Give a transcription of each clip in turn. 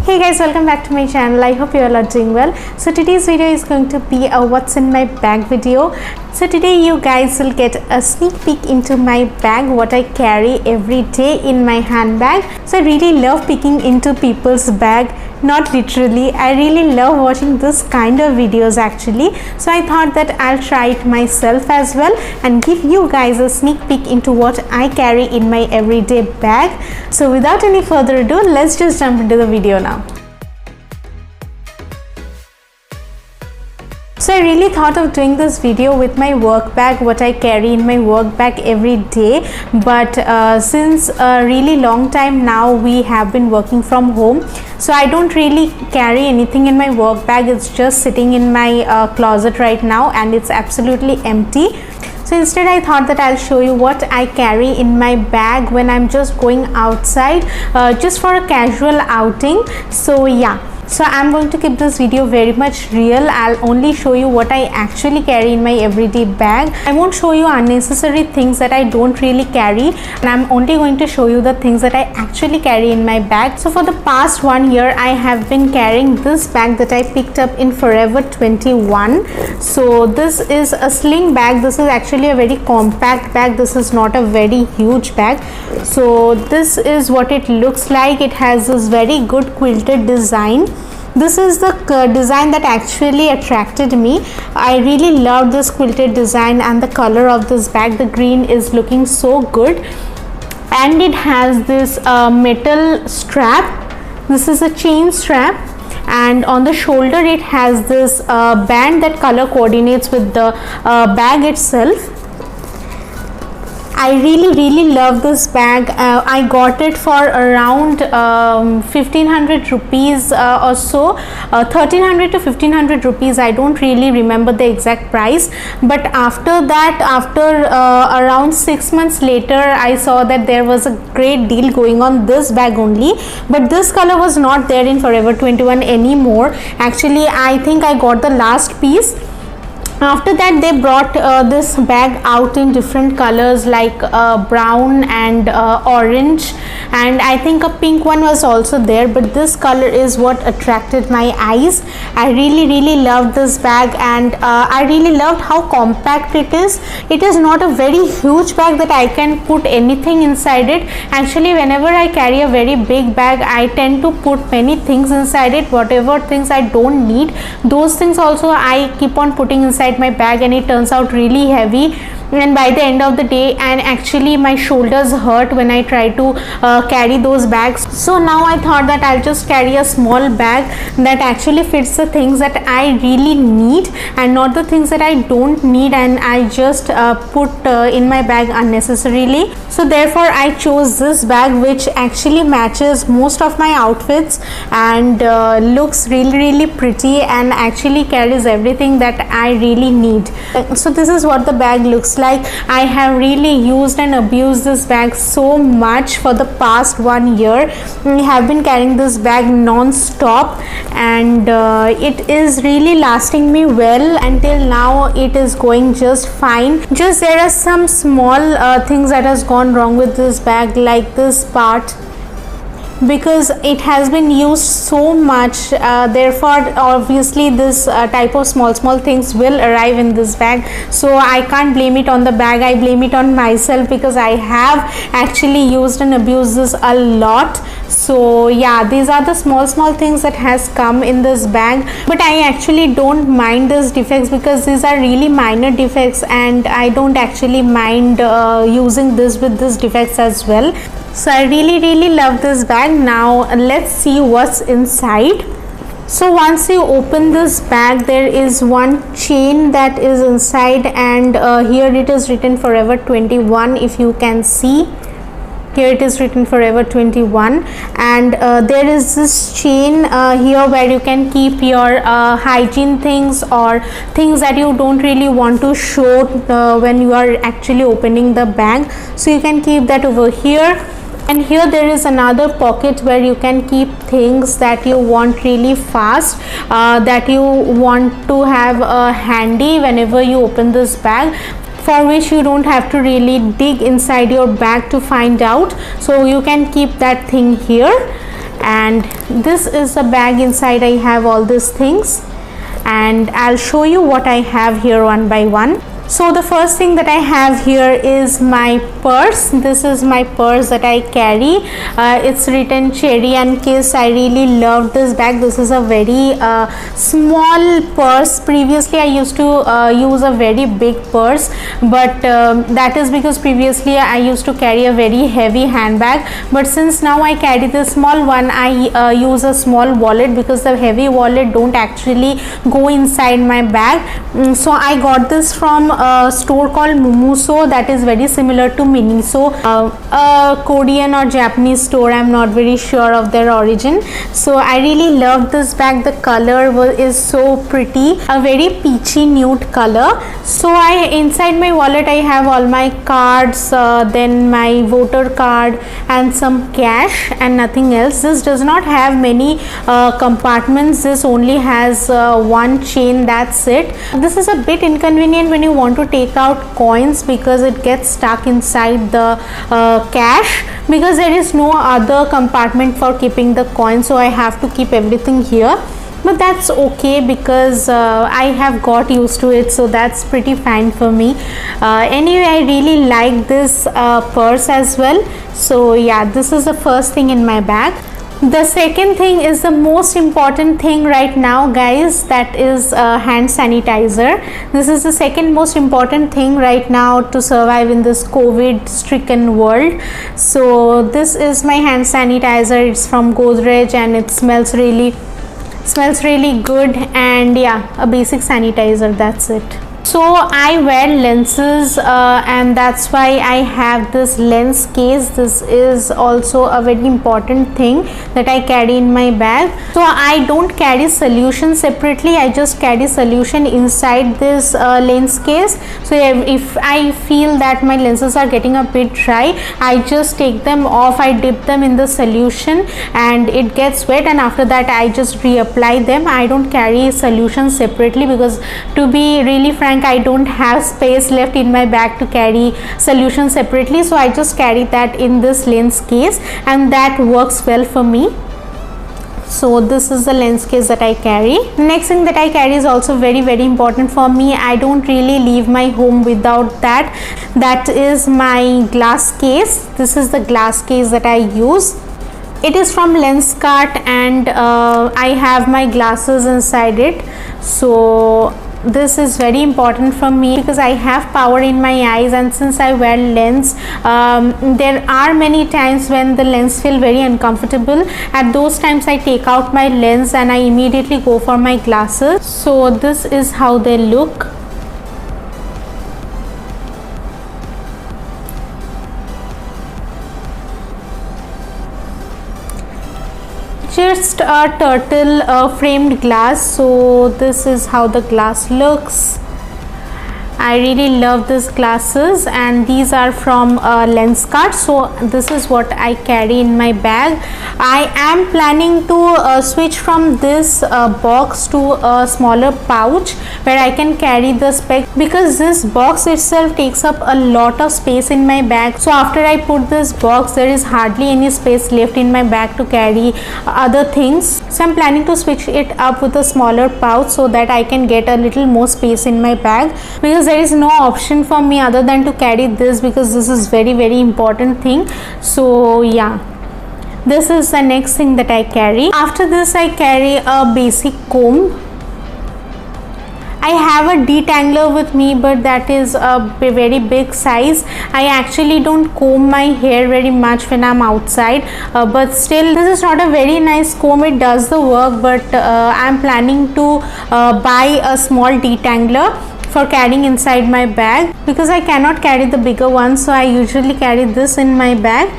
Hey guys, welcome back to my channel. I hope you all are doing well. So today's video is going to be a what's in my bag video. So today you guys will get a sneak peek into my bag, what I carry every day in my handbag. So I really love peeking into people's bag, not literally. I really love watching this kind of videos actually. So I thought that I'll try it myself as well and give you guys a sneak peek into what I carry in my everyday bag. So without any further ado, let's just jump into the video now. So I really thought of doing this video with my work bag, what I carry in my work bag every day, but since a really long time now we have been working from home, so I don't really carry anything in my work bag. It's just sitting in my closet right now and it's absolutely empty. So instead I thought that I'll show you what I carry in my bag when I'm just going outside, just for a casual outing. So yeah. So I'm going to keep this video very much real. I'll only show you what I actually carry in my everyday bag. I won't show you unnecessary things that I don't really carry, and I'm only going to show you the things that I actually carry in my bag. So for the past 1 year I have been carrying this bag that I picked up in Forever 21. So this is a sling bag. This is actually a very compact bag. This is not a very huge bag. So this is what it looks like. It has this very good quilted design. This is the design that actually attracted me. I really love this quilted design and the color of this bag. The green is looking so good, and it has this metal strap. This is a chain strap, and on the shoulder it has this band that color coordinates with the bag itself. I really love this bag. I got it for around 1500 rupees or so, 1300 to 1500 rupees. I don't really remember the exact price, but after that, after around 6 months later, I saw that there was a great deal going on this bag only, but this color was not there in Forever 21 anymore. Actually, I think I got the last piece. After that they brought this bag out in different colors like brown and orange, and I think a pink one was also there, but this color is what attracted my eyes. I really loved this bag, and I really loved how compact it is. It is not a very huge bag that I can put anything inside it. Actually, whenever I carry a very big bag, I tend to put many things inside it. Whatever things I don't need, those things also I keep on putting inside my bag, and it turns out really heavy, and by the end of the day, and actually my shoulders hurt when I try to carry those bags. So now I thought that I'll just carry a small bag that actually fits the things that I really need and not the things that I don't need, and I just put in my bag unnecessarily. So therefore I chose this bag, which actually matches most of my outfits and looks really pretty and actually carries everything that I really need. So this is what the bag looks like. I have really used and abused this bag so much for the past 1 year. I have been carrying this bag non-stop, and it is really lasting me well. Until now it is going just fine. Just there are some small things that has gone wrong with this bag, like this part, because it has been used so much, therefore obviously this type of small things will arrive in this bag. So I can't blame it on the bag, I blame it on myself, because I have actually used and abused this a lot. So yeah, these are the small things that has come in this bag, but I actually don't mind these defects because these are really minor defects, and I don't actually mind using this with these defects as well. So I really love this bag. Now let's see what's inside. So once you open this bag, there is one chain that is inside, and here it is written Forever 21. If you can see, here it is written Forever 21, and there is this chain here where you can keep your hygiene things or things that you don't really want to show when you are actually opening the bag. So you can keep that over here. And here there is another pocket where you can keep things that you want really fast, that you want to have handy whenever you open this bag. for which you don't have to really dig inside your bag to find out. So you can keep that thing here. And this is the bag. Inside I have all these things, and I'll show you what I have here one by one. So the first thing that I have here is my purse. This is my purse that I carry. It's written Cherry and Kiss. I really love this bag. This is a very small purse. Previously I used to use a very big purse, but that is because previously I used to carry a very heavy handbag, but since now I carry the small one, I use a small wallet because the heavy wallet don't actually go inside my bag. So I got this from a store called Mumuso, that is very similar to Miniso, a Korean or Japanese store. I'm not very sure of their origin. So I really love this bag. The color is so pretty, a very peachy nude color. So inside my wallet I have all my cards, then my voter card and some cash and nothing else. This does not have many compartments. This only has one chain, that's it. This is a bit inconvenient when you want to take out coins because it gets stuck inside the cash, because there is no other compartment for keeping the coins, so I have to keep everything here. But that's okay because I have got used to it, so that's pretty fine for me. Anyway, I really like this purse as well. So yeah, this is the first thing in my bag. The second thing is the most important thing right now, guys, that is hand sanitizer. This is the second most important thing right now to survive in this COVID stricken world. So this is my hand sanitizer. It's from Godrej and it smells really good, and yeah, a basic sanitizer, that's it. So I wear lenses and that's why I have this lens case. This is also a very important thing that I carry in my bag. So I don't carry solution separately, I just carry solution inside this lens case. So if I feel that my lenses are getting a bit dry, I just take them off, I dip them in the solution and it gets wet, and after that I just reapply them. I don't carry solution separately because, to be really frank, I don't have space left in my bag to carry solution separately, so I just carry that in this lens case and that works well for me. So this is the lens case that I carry. Next thing that I carry is also very important for me. I don't really leave my home without that. That is my glass case. This is the glass case that I use. It is from Lenskart and I have my glasses inside it. So this is very important for me because I have power in my eyes, and since I wear lens, there are many times when the lens feel very uncomfortable. At those times I take out my lens and I immediately go for my glasses. So this is how they look. Just a turtle framed glass. So this is how the glass looks. I really love these glasses and these are from Lenskart. So this is what I carry in my bag. I am planning to switch from this box to a smaller pouch where I can carry the specs, because this box itself takes up a lot of space in my bag. So after I put this box, there is hardly any space left in my bag to carry other things. So I'm planning to switch it up with a smaller pouch so that I can get a little more space in my bag, because there is no option for me other than to carry this, because this is very important thing. So yeah, this is the next thing that I carry. After this I carry a basic comb. I have a detangler with me, but that is a very big size. I actually don't comb my hair very much when I'm outside, but still this is not a very nice comb. It does the work, but I'm planning to buy a small detangler for carrying inside my bag, because I cannot carry the bigger one, so I usually carry this in my bag.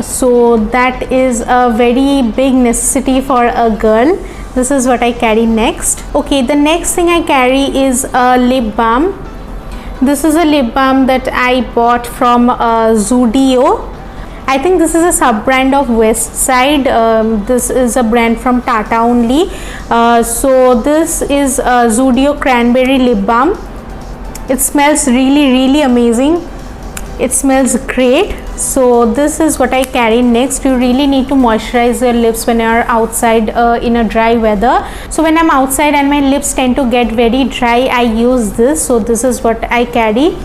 So that is a very big necessity for a girl. This is what I carry next. Okay, the next thing I carry is a lip balm. This is a lip balm that I bought from Zudio. I think this is a sub brand of Westside. This is a brand from Tata only. So this is a Zudio cranberry lip balm. It smells really amazing. it smells great. So this is what I carry next. You really need to moisturize your lips when you are outside in a dry weather. So when I'm outside and my lips tend to get very dry, I use this. So this is what I carry,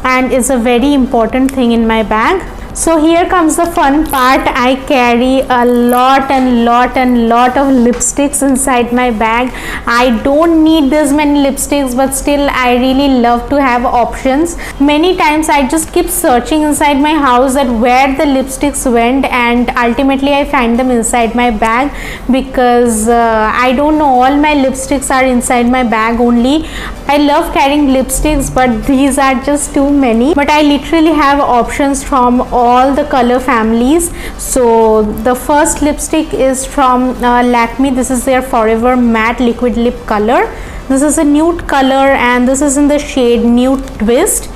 and it's a very important thing in my bag. So here comes the fun part. I carry a lot of lipsticks inside my bag. I don't need this many lipsticks, but still I really love to have options. Many times I just keep searching inside my house that where the lipsticks went, and ultimately I find them inside my bag, because I don't know, all my lipsticks are inside my bag only. I love carrying lipsticks, but these are just too many. But I literally have options from all the color families. So the first lipstick is from Lakme. This is their Forever Matte Liquid Lip Color. This is a nude color, and this is in the shade Nude Twist.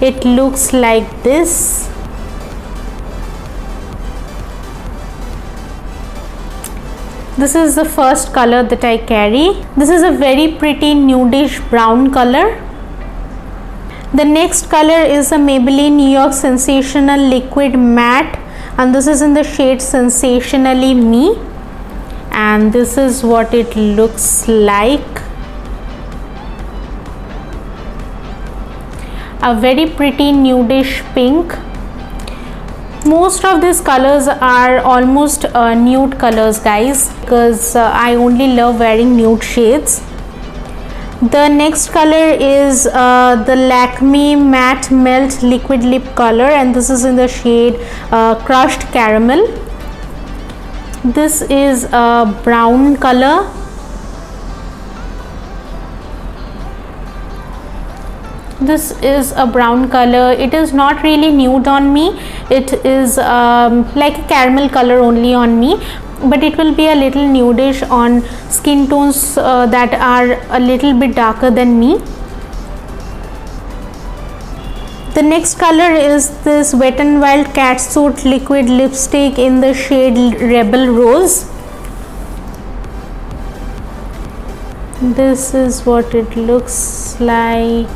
It looks like this. This is the first color that I carry. This is a very pretty nudish brown color. The next color is a Maybelline New York Sensational Liquid Matte, and this is in the shade Sensationally Me, and this is what it looks like. A very pretty nudish pink. Most of these colors are almost nude colors, guys, because I only love wearing nude shades. The next color is the Lakme Matte Melt Liquid Lip Color, and this is in the shade Crushed Caramel. This is a brown color. This is a brown color. It is not really nude on me. It is like a caramel color only on me, but it will be a little nudish on skin tones that are a little bit darker than me. The next color is this Wet n Wild Catsuit Liquid Lipstick in the shade Rebel Rose. This is what it looks like.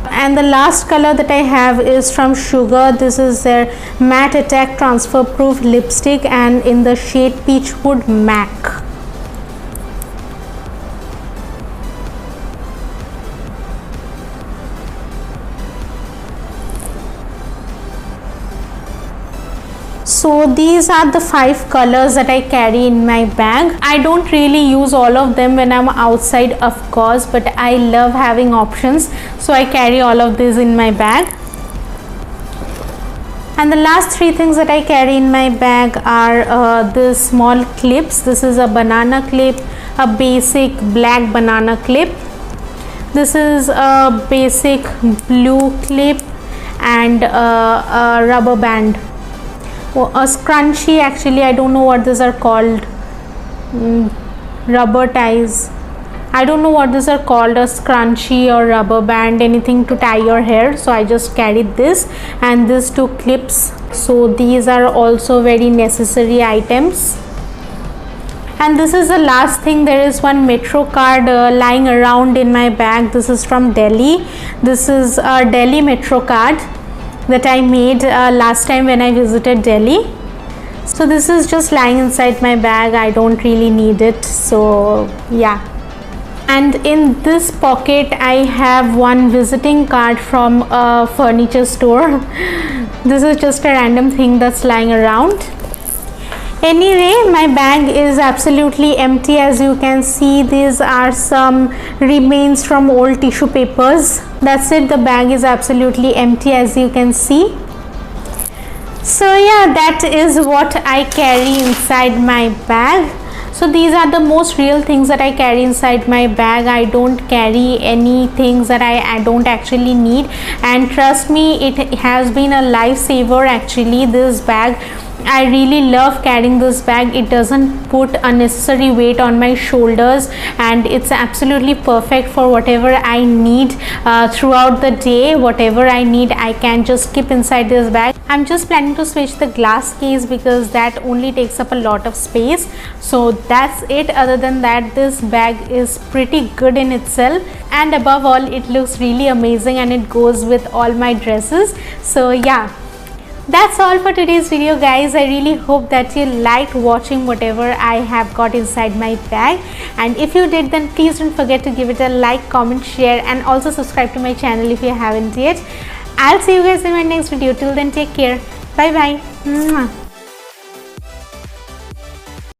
And the last color that I have is from Sugar. This is their Matte Attack Transfer Proof Lipstick, and in the shade Peachwood Mac. So these are the 5 colors that I carry in my bag. I don't really use all of them when I'm outside, of course, but I love having options, so I carry all of these in my bag. And the last 3 things that I carry in my bag are the small clips. This is a banana clip, a basic black banana clip. This is a basic blue clip, and a rubber band. A scrunchie, actually I don't know what these are called. Rubber ties, I don't know what these are called, a scrunchie or rubber band, anything to tie your hair. So I just carried this and these 2 clips. So these are also very necessary items. And this is the last thing. There is one Metro card lying around in my bag. This is from Delhi. This is a Delhi Metro card that I made last time when I visited Delhi. So this is just lying inside my bag. I don't really need it, so yeah. And in this pocket I have one visiting card from a furniture store. This is just a random thing that's lying around. Anyway, my bag is absolutely empty. As you can see, these are some remains from old tissue papers. That's it, the bag is absolutely empty, as you can see. So yeah, that is what I carry inside my bag. So these are the most real things that I carry inside my bag. I don't carry any things that I don't actually need, and trust me, it has been a lifesaver actually, this bag. I really love carrying this bag. It doesn't put unnecessary weight on my shoulders, and it's absolutely perfect for whatever I need throughout the day. Whatever I need, I can just keep inside this bag. I'm just planning to switch the glass case because that only takes up a lot of space. So that's it. Other than that, this bag is pretty good in itself, and above all, it looks really amazing and it goes with all my dresses. So yeah, that's all for today's video, guys. I really hope that you liked watching whatever I have got inside my bag, and if you did, then please don't forget to give it a like, comment, share, and also subscribe to my channel if you haven't yet. I'll see you guys in my next video. Till then, take care. Bye bye.